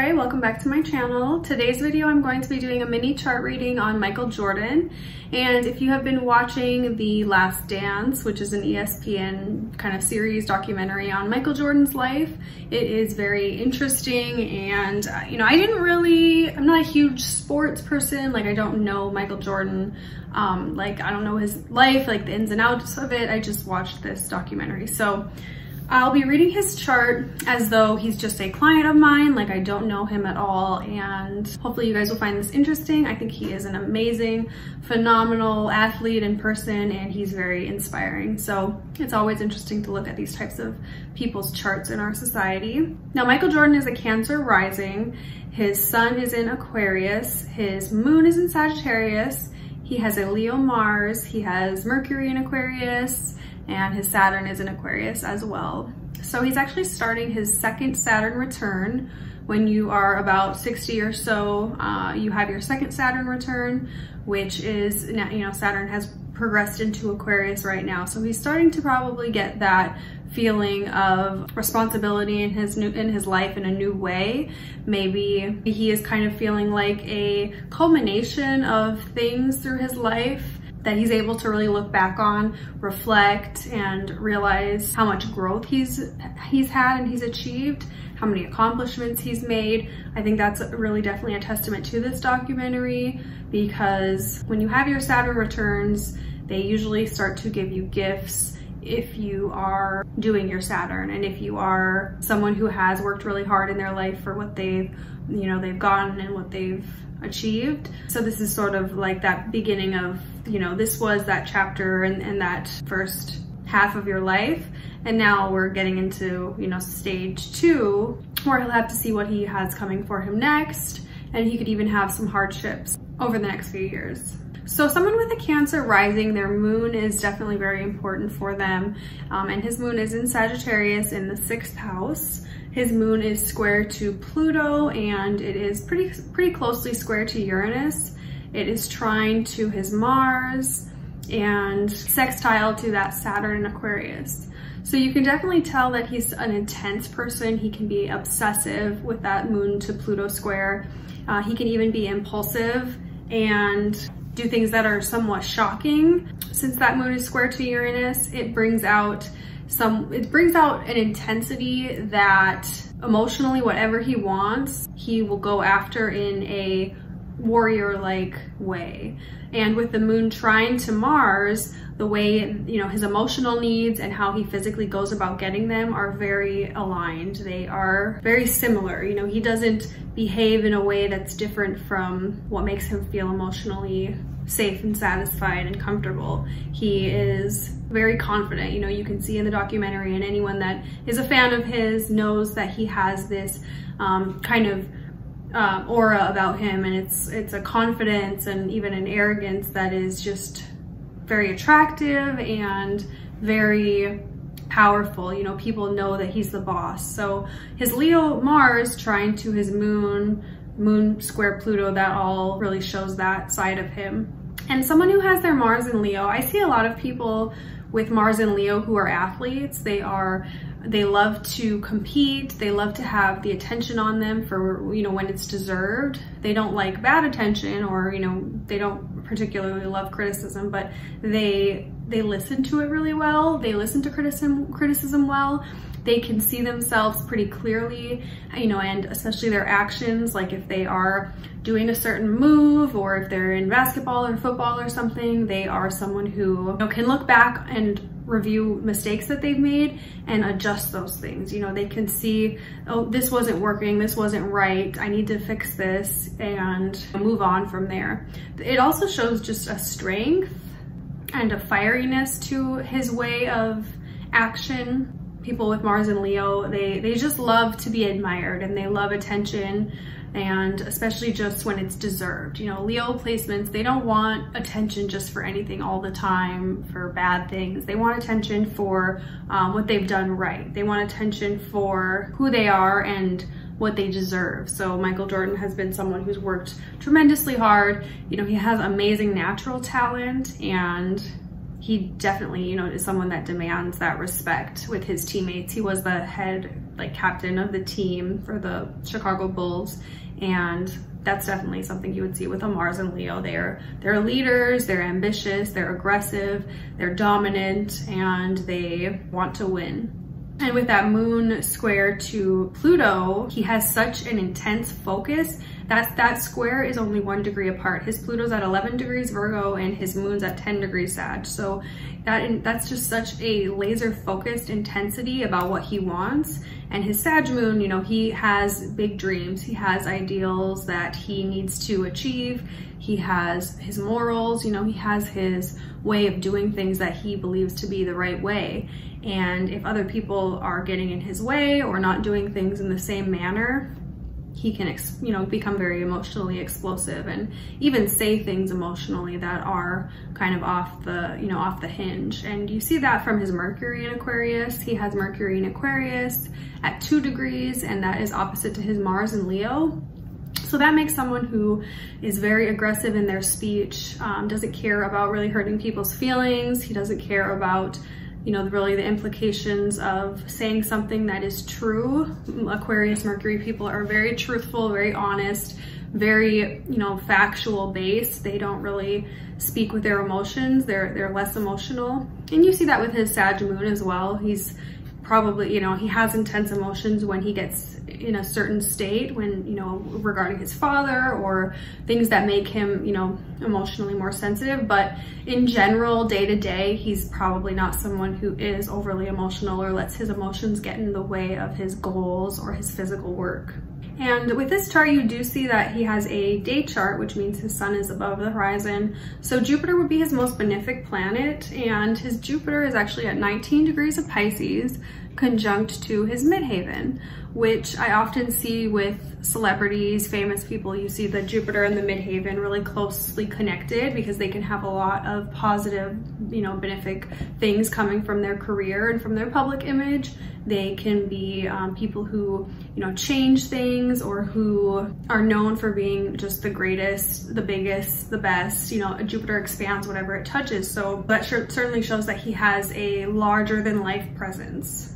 Hi, welcome back to my channel. Today's video I'm going to be doing a mini chart reading on Michael Jordan. And if you have been watching The Last Dance, which is an ESPN kind of series documentary on Michael Jordan's life, it is very interesting. And I'm not a huge sports person. Like, I don't know Michael Jordan. I don't know his life, like the ins and outs of it. I just watched this documentary. So I'll be reading his chart as though he's just a client of mine, like I don't know him at all, and hopefully you guys will find this interesting. I think he is an amazing, phenomenal athlete in person, and he's very inspiring. So it's always interesting to look at these types of people's charts in our society. Now, Michael Jordan is a Cancer rising. His sun is in Aquarius. His moon is in Sagittarius. He has a Leo Mars. He has Mercury in Aquarius, and his Saturn is in Aquarius as well. So he's actually starting his second Saturn return. When you are about 60 or so, you have your second Saturn return, which is, Saturn has progressed into Aquarius right now. So he's starting to probably get that feeling of responsibility in his life in a new way. Maybe he is kind of feeling like a culmination of things through his life that he's able to really look back on, reflect, and realize how much growth he's had and he's achieved, how many accomplishments he's made. I think that's really definitely a testament to this documentary, because when you have your Saturn returns, they usually start to give you gifts if you are doing your Saturn, and if you are someone who has worked really hard in their life for what they've gotten and what they've achieved. So this is sort of like that beginning of, this was that chapter and that first half of your life. And now we're getting into, stage 2, where he'll have to see what he has coming for him next. And he could even have some hardships over the next few years. So someone with a Cancer rising, their moon is definitely very important for them. And his moon is in Sagittarius in the 6th house. His moon is square to Pluto, and it is pretty closely square to Uranus. It is trine to his Mars and sextile to that Saturn in Aquarius. So you can definitely tell that he's an intense person. He can be obsessive with that moon to Pluto square. He can even be impulsive and do things that are somewhat shocking. Since that moon is square to Uranus, it brings out an intensity that emotionally, whatever he wants, he will go after in a warrior-like way. And with the moon trine to Mars, the way, his emotional needs and how he physically goes about getting them are very aligned. They are very similar. He doesn't behave in a way that's different from what makes him feel emotionally safe and satisfied and comfortable. He is very confident. You can see in the documentary, and anyone that is a fan of his knows that he has this kind of aura about him, and it's a confidence and even an arrogance that is just very attractive and very powerful. People know that he's the boss. So his Leo Mars trine to his moon square Pluto, that all really shows that side of him. And someone who has their Mars in Leo, I see a lot of people with Mars in Leo who are athletes. They love to compete. They love to have the attention on them for, when it's deserved. They don't like bad attention, or, they don't particularly love criticism, but they listen to it really well. They listen to criticism well. They can see themselves pretty clearly, and especially their actions, like if they are doing a certain move, or if they're in basketball or football or something, they are someone who can look back and review mistakes that they've made and adjust those things. They can see, oh, this wasn't working, this wasn't right, I need to fix this, and move on from there. It also shows just a strength and a fieriness to his way of action. People with Mars and Leo, they just love to be admired, and they love attention, and especially just when it's deserved. Leo placements, they don't want attention just for anything all the time, for bad things. They want attention for what they've done right. They want attention for who they are and what they deserve. So Michael Jordan has been someone who's worked tremendously hard. He has amazing natural talent, and he definitely, is someone that demands that respect with his teammates. He was the head like captain of the team for the Chicago Bulls, and that's definitely something you would see with a Mars and Leo. They're leaders, they're ambitious, they're aggressive, they're dominant, and they want to win. And with that moon square to Pluto, he has such an intense focus that square is only 1 degree apart. His Pluto's at 11 degrees Virgo and his moon's at 10 degrees Sag. So that's just such a laser focused intensity about what he wants. And his Sag moon, you know, he has big dreams. He has ideals that he needs to achieve. He has his morals, you know, he has his way of doing things that he believes to be the right way. And if other people are getting in his way or not doing things in the same manner, he can, you know, become very emotionally explosive and even say things emotionally that are kind of off the hinge. And you see that from his Mercury in Aquarius. He has Mercury in Aquarius at 2 degrees, and that is opposite to his Mars in Leo. So that makes someone who is very aggressive in their speech, doesn't care about really hurting people's feelings. He doesn't care about, you know, really the implications of saying something that is true. Aquarius Mercury people are very truthful, very honest, very, you know, factual based. They don't really speak with their emotions. They're less emotional. And you see that with his Sag moon as well. He's probably, you know, he has intense emotions when he gets in a certain state, when, you know, regarding his father or things that make him, you know, emotionally more sensitive. But in general, day to day, he's probably not someone who is overly emotional or lets his emotions get in the way of his goals or his physical work. And with this chart, you do see that he has a day chart, which means his sun is above the horizon. So Jupiter would be his most benefic planet, and his Jupiter is actually at 19 degrees of Pisces, conjunct to his midheaven, which I often see with celebrities, famous people. You see the Jupiter and the midheaven really closely connected because they can have a lot of positive, you know, benefic things coming from their career and from their public image. They can be people who, you know, change things or who are known for being just the greatest, the biggest, the best. You know, Jupiter expands whatever it touches. So that certainly shows that he has a larger than life presence.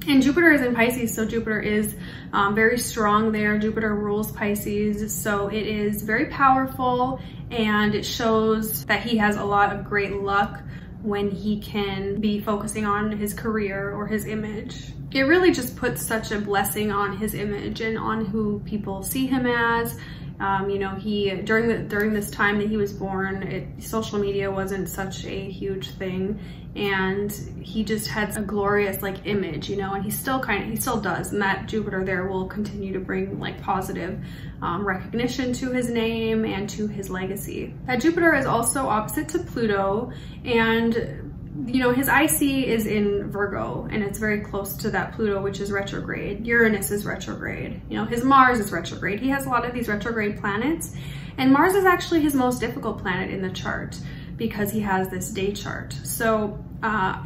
And Jupiter is in Pisces, so Jupiter is very strong there. Jupiter rules Pisces, so it is very powerful, and it shows that he has a lot of great luck when he can be focusing on his career or his image. It really just puts such a blessing on his image and on who people see him as. You know, during this time that he was born, social media wasn't such a huge thing, and he just had a glorious like image, you know, and he still does, and that Jupiter there will continue to bring like positive recognition to his name and to his legacy. That Jupiter is also opposite to Pluto, and you know, his IC is in Virgo, and it's very close to that Pluto, which is retrograde. Uranus is retrograde. You know, his Mars is retrograde. He has a lot of these retrograde planets, and Mars is actually his most difficult planet in the chart because he has this day chart. So,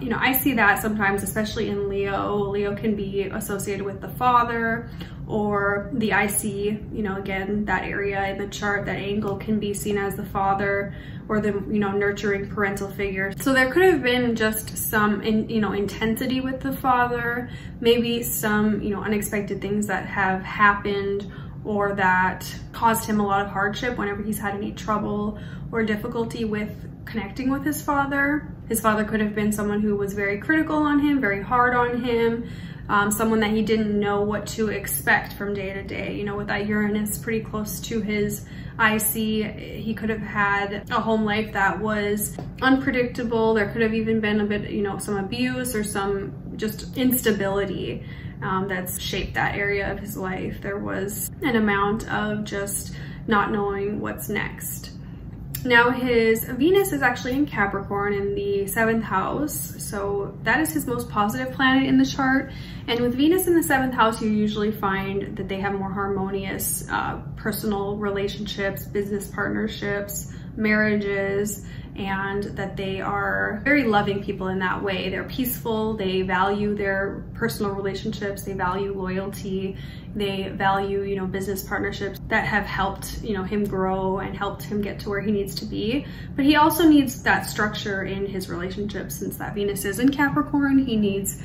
you know, I see that sometimes, especially in Leo. Leo can be associated with the father or the IC, you know, again, that area in the chart, that angle can be seen as the father or the, you know, nurturing parental figure. So there could have been just some, you know, intensity with the father, maybe some, you know, unexpected things that have happened or that caused him a lot of hardship whenever he's had any trouble or difficulty with connecting with his father. His father could have been someone who was very critical on him, very hard on him, someone that he didn't know what to expect from day to day. You know, with that Uranus pretty close to his IC, he could have had a home life that was unpredictable. There could have even been a bit, you know, some abuse or some just instability that's shaped that area of his life. There was an amount of just not knowing what's next. Now his Venus is actually in Capricorn in the 7th house, so that is his most positive planet in the chart. And with Venus in the 7th house, you usually find that they have more harmonious personal relationships, business partnerships, marriages, and that they are very loving people in that way. They're peaceful, they value their personal relationships, they value loyalty, they value, you know, business partnerships that have helped, you know, him grow and helped him get to where he needs to be. But he also needs that structure in his relationships. Since that Venus is in Capricorn, he needs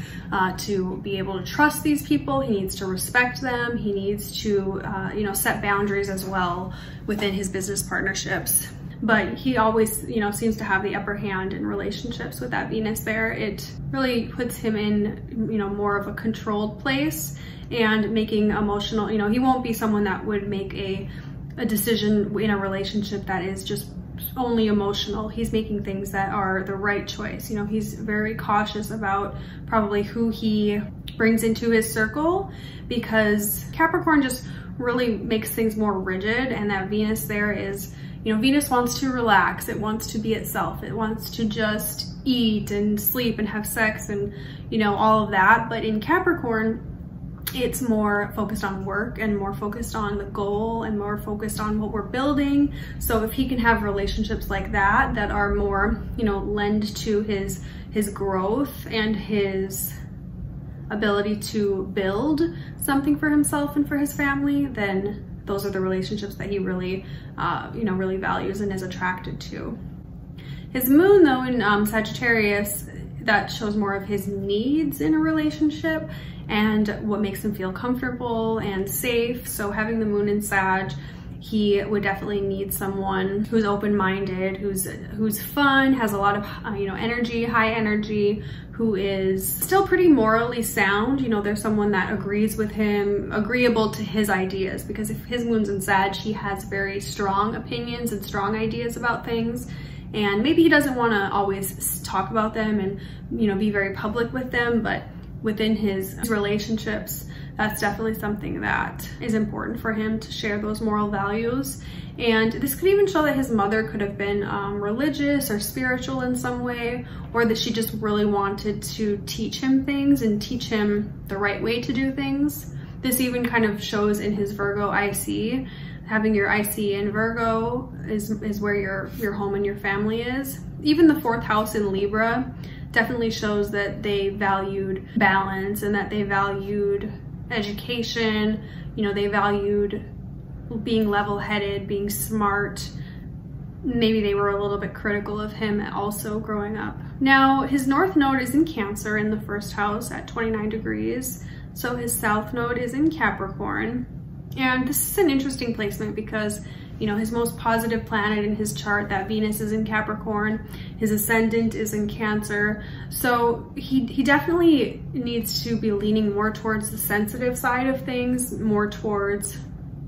to be able to trust these people, he needs to respect them, he needs to, you know, set boundaries as well within his business partnerships. But he always, you know, seems to have the upper hand in relationships with that Venus there. It really puts him in, you know, more of a controlled place and making emotional, you know, he won't be someone that would make a decision in a relationship that is just only emotional. He's making things that are the right choice. You know, he's very cautious about probably who he brings into his circle, because Capricorn just really makes things more rigid, and that Venus there is, you know, Venus wants to relax, it wants to be itself, it wants to just eat and sleep and have sex and, you know, all of that. But in Capricorn, it's more focused on work and more focused on the goal and more focused on what we're building. So if he can have relationships like that, that are more, you know, lend to his growth and his ability to build something for himself and for his family, then those are the relationships that he really, you know, really values and is attracted to. His moon, though, in Sagittarius, that shows more of his needs in a relationship and what makes him feel comfortable and safe. So having the moon in Sag, he would definitely need someone who's open-minded, who's fun, has a lot of, you know, energy, high energy, who is still pretty morally sound. You know, there's someone that agrees with him, agreeable to his ideas, because if his moon's in Sag, he has very strong opinions and strong ideas about things. And maybe he doesn't want to always talk about them and, you know, be very public with them, but within his relationships, that's definitely something that is important for him, to share those moral values. And this could even show that his mother could have been religious or spiritual in some way, or that she just really wanted to teach him things and teach him the right way to do things. This even kind of shows in his Virgo IC. Having your IC in Virgo is where your home and your family is. Even the 4th house in Libra definitely shows that they valued balance and that they valued education. You know, they valued being level-headed, being smart. Maybe they were a little bit critical of him also growing up. Now, his North Node is in Cancer in the 1st house at 29 degrees. So his South Node is in Capricorn. And this is an interesting placement because, you know, his most positive planet in his chart, that Venus, is in Capricorn. His ascendant is in Cancer. So he definitely needs to be leaning more towards the sensitive side of things, more towards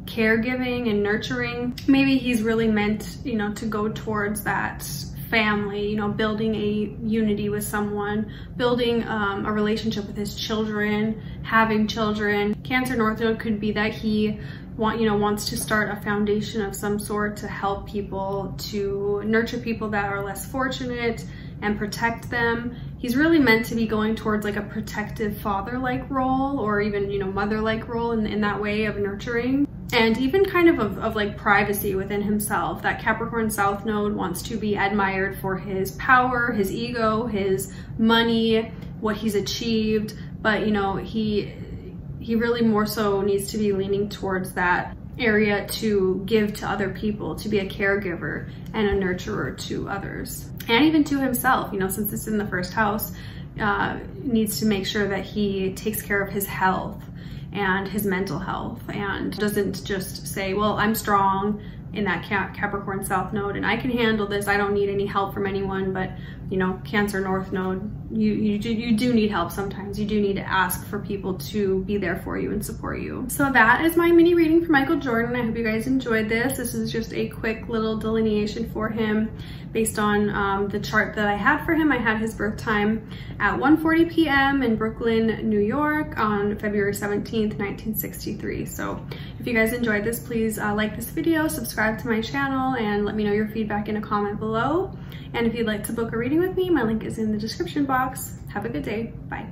caregiving and nurturing. Maybe he's really meant, you know, to go towards that family, you know, building a unity with someone, building a relationship with his children, having children. Cancer North Node could be that he wants to start a foundation of some sort to help people, to nurture people that are less fortunate and protect them. He's really meant to be going towards like a protective father-like role, or even, you know, mother-like role in that way of nurturing. And even kind of like privacy within himself. That Capricorn South Node wants to be admired for his power, his ego, his money, what he's achieved. But, you know, he really more so needs to be leaning towards that area to give to other people, to be a caregiver and a nurturer to others. And even to himself, you know, since it's in the 1st house, needs to make sure that he takes care of his health and his mental health, and doesn't just say, well, I'm strong in that Capricorn South Node and I can handle this, I don't need any help from anyone. But, you know, Cancer North Node, you do need help sometimes. You do need to ask for people to be there for you and support you. So that is my mini reading for Michael Jordan. I hope you guys enjoyed this. This is just a quick little delineation for him based on the chart that I had for him. I had his birth time at 1:40 p.m. in Brooklyn, New York on February 17th, 1963. So if you guys enjoyed this, please like this video, subscribe to my channel, and let me know your feedback in a comment below. And if you'd like to book a reading with me, my link is in the description box. Have a good day. Bye.